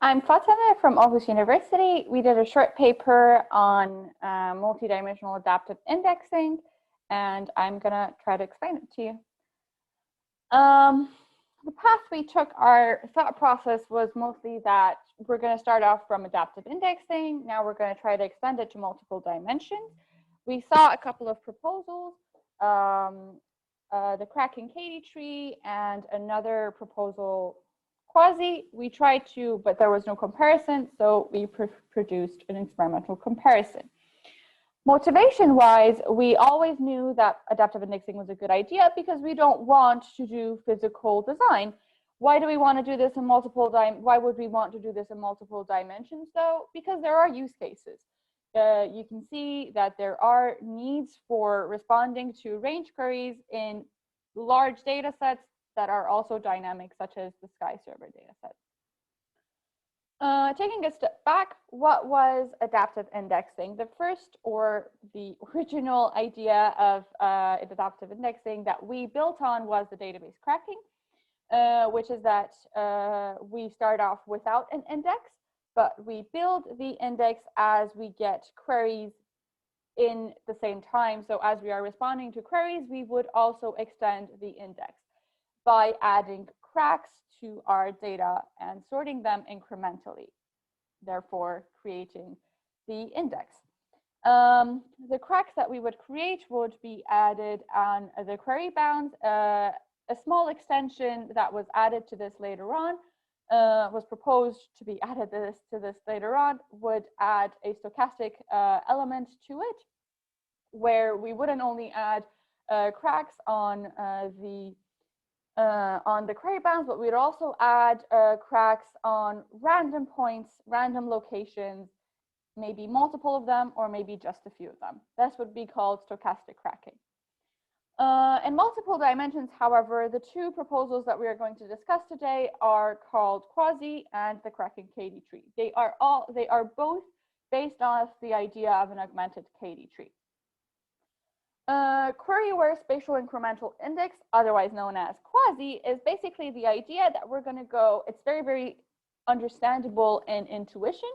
I'm Fatima from Aarhus University. We did a short paper on multidimensional adaptive indexing, and I'm gonna try to explain it to you. The path we took, our thought process was mostly that we're gonna start off from adaptive indexing. Now we're gonna try to extend it to multiple dimensions. We saw a couple of proposals, the Kraken-Katy tree and another proposal, quasi. We tried to, but there was no comparison, so we produced an experimental comparison. Motivation-wise, we always knew that adaptive indexing was a good idea because we don't want to do physical design. Why do we want to do this in multiple why would we want to do this in multiple dimensions though? Because there are use cases. You can see that there are needs for responding to range queries in large data sets that are also dynamic, such as the Sky Server data set. Taking a step back, what was adaptive indexing? The first, or the original idea of adaptive indexing that we built on was the database cracking, which is that we start off without an index, but we build the index as we get queries in the same time. So as we are responding to queries, we would also extend the index by adding cracks to our data and sorting them incrementally, therefore creating the index. The cracks that we would create would be added on the query bounds. A small extension that was added to this later on, was proposed to be added to this later on, would add a stochastic element to it, where we wouldn't only add cracks on the query bounds, but we'd also add cracks on random points, random locations, maybe multiple of them, or maybe just a few of them. This would be called stochastic cracking. In multiple dimensions, however, the two proposals that we are going to discuss today are called quasi and the Kraken-Katy tree. They are both based off the idea of an augmented Katy tree. Query-aware spatial incremental index, otherwise known as quasi, is basically the idea that we're going to go, it's very, very understandable in intuition,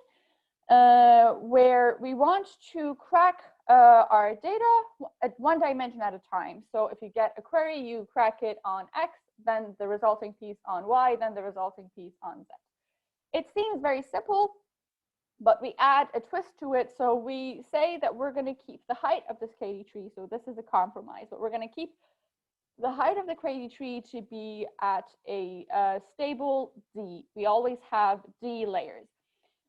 where we want to crack our data at one dimension at a time. So if you get a query, you crack it on X, then the resulting piece on Y, then the resulting piece on Z. It seems very simple, but we add a twist to it. So we say that we're going to keep the height of this Katy tree. So this is a compromise, but we're going to keep the height of the Katy tree to be at a stable D. We always have D layers.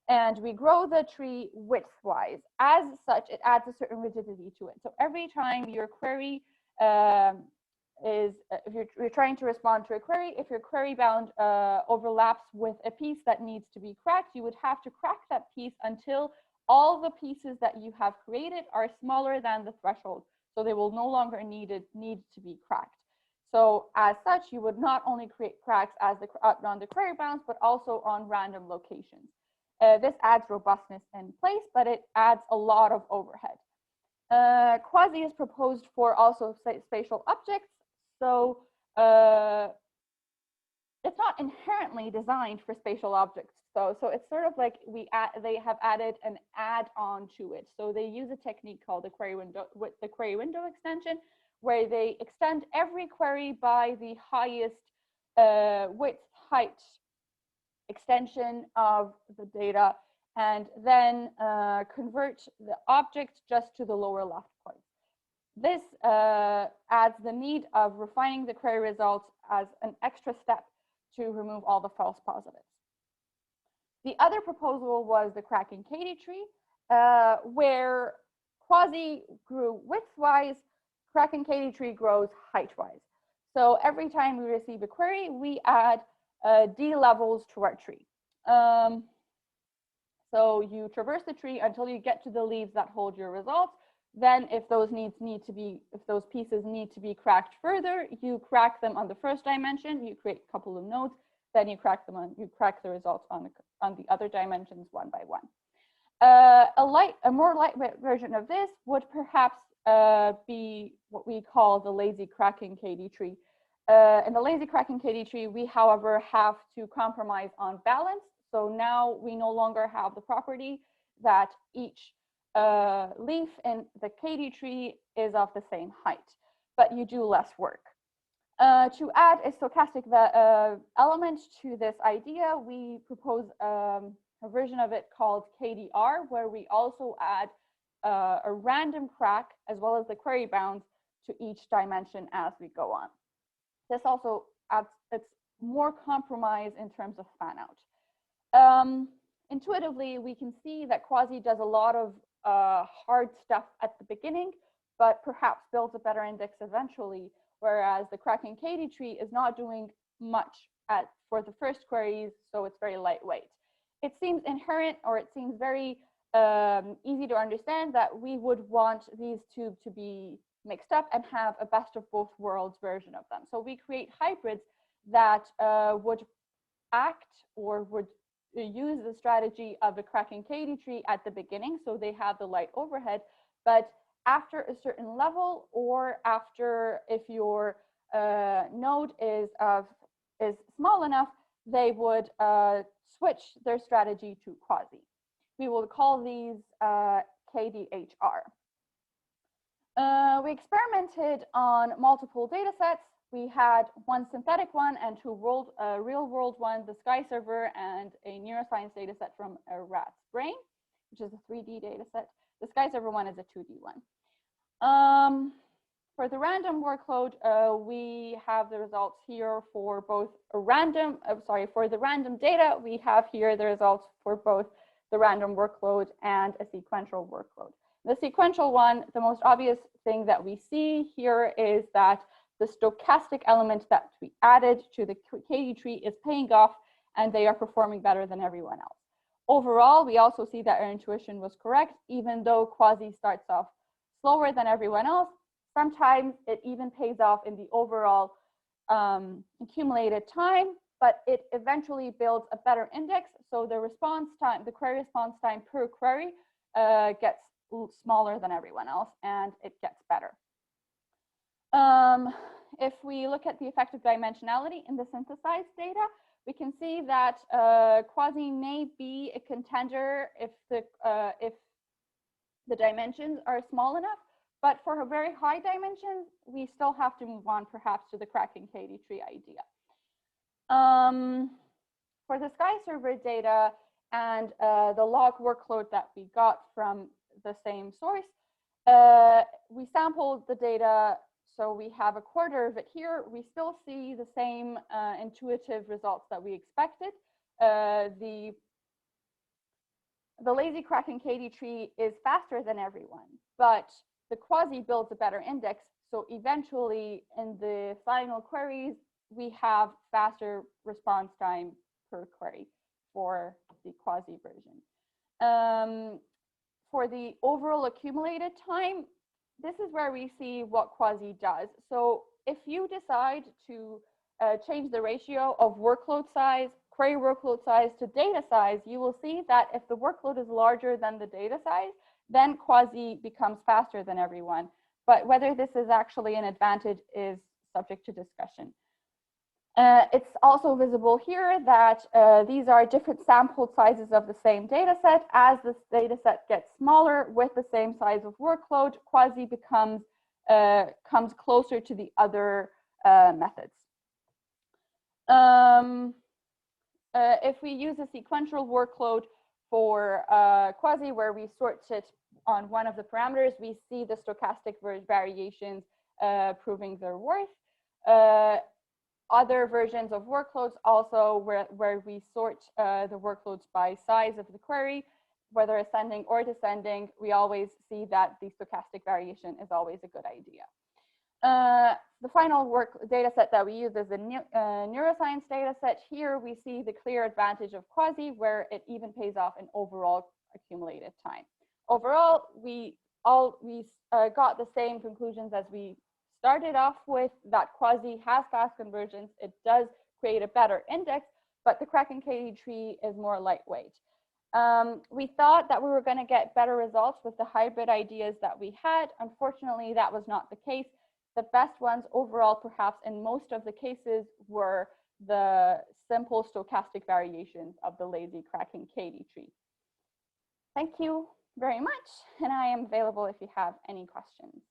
And we grow the tree width-wise. As such, it adds a certain rigidity to it. So every time your query if you're trying to respond to a query, if your query bound overlaps with a piece that needs to be cracked, you would have to crack that piece until all the pieces that you have created are smaller than the threshold. So they will no longer need to be cracked. So as such, you would not only create cracks as on the query bounds, but also on random locations. This adds robustness in place, but it adds a lot of overhead. Quasi is proposed for also spatial objects. So it's not inherently designed for spatial objects, though. So it's sort of like they have added an add-on to it. So they use a technique called the query window extension, where they extend every query by the highest width height extension of the data, and then convert the object just to the lower left point. This adds the need of refining the query results as an extra step to remove all the false positives. The other proposal was the Kraken-Katy tree, where quasi grew width-wise, Kraken-Katy tree grows height-wise. So every time we receive a query, we add D levels to our tree. So you traverse the tree until you get to the leaves that hold your results. Then if those pieces need to be cracked further, you crack them on the first dimension, you create a couple of nodes, then you crack the results on the other dimensions one by one. A more lightweight version of this would perhaps be what we call the lazy Kraken-Katy tree. In the lazy Kraken-Katy tree, we, however, have to compromise on balance. So now we no longer have the property that each leaf in the KD tree is of the same height, but you do less work. To add a stochastic element to this idea, we propose a version of it called KDR, where we also add a random crack as well as the query bounds to each dimension as we go on. This also adds it's more compromise in terms of fan out. Intuitively, we can see that Quasi does a lot of hard stuff at the beginning, but perhaps builds a better index eventually, whereas the cracking KD tree is not doing much for the first queries, so it's very lightweight. It seems inherent, or it seems very easy to understand that we would want these two to be mixed up and have a best of both worlds version of them. So we create hybrids that would act or would use the strategy of a cracking KD tree at the beginning, so they have the light overhead, but after a certain level, or after if your node is small enough, they would switch their strategy to Quasi. We will call these KDHR. We experimented on multiple data sets. We had one synthetic one and two real world one, the Sky server, and a neuroscience data set from a rat's brain, which is a 3D data set. The Sky server one is a 2D one. For the random workload, we have the results here for both a random, for the random data, we have here the results for both the random workload and a sequential workload. The sequential one, the most obvious thing that we see here is that the stochastic element that we added to the KD tree is paying off, and they are performing better than everyone else. Overall, we also see that our intuition was correct, even though Quasi starts off slower than everyone else. Sometimes it even pays off in the overall accumulated time, but it eventually builds a better index. So the response time, the query response time per query gets smaller than everyone else, and it gets better. If we look at the effective dimensionality in the synthesized data, we can see that Quasi may be a contender if the dimensions are small enough, but for a very high dimensions, we still have to move on perhaps to the cracking KD tree idea. For the Sky server data and the log workload that we got from the same source, we sampled the data, so we have a quarter of it here. We still see the same intuitive results that we expected. The lazy cracking KD tree is faster than everyone, but the Quasi builds a better index. So eventually in the final queries, we have faster response time per query for the Quasi version. For the overall accumulated time, this is where we see what Quasi does. So if you decide to change the ratio of workload size, query workload size to data size, you will see that if the workload is larger than the data size, then Quasi becomes faster than everyone. But whether this is actually an advantage is subject to discussion. It's also visible here that these are different sample sizes of the same data set. As this data set gets smaller with the same size of workload, Quasi becomes comes closer to the other methods. If we use a sequential workload for Quasi, where we sort it on one of the parameters, we see the stochastic variations proving their worth. Other versions of workloads also where we sort the workloads by size of the query, whether ascending or descending, we always see that the stochastic variation is always a good idea. The final data set that we use is the neuroscience data set. Here we see the clear advantage of Quasi, where it even pays off in overall accumulated time. Overall, we got the same conclusions as we started off with, that Quasi has fast convergence. It does create a better index, but the cracking KD tree is more lightweight. We thought that we were going to get better results with the hybrid ideas that we had. Unfortunately, that was not the case. The best ones overall, perhaps in most of the cases, were the simple stochastic variations of the lazy cracking Katy tree. Thank you very much, and I am available if you have any questions.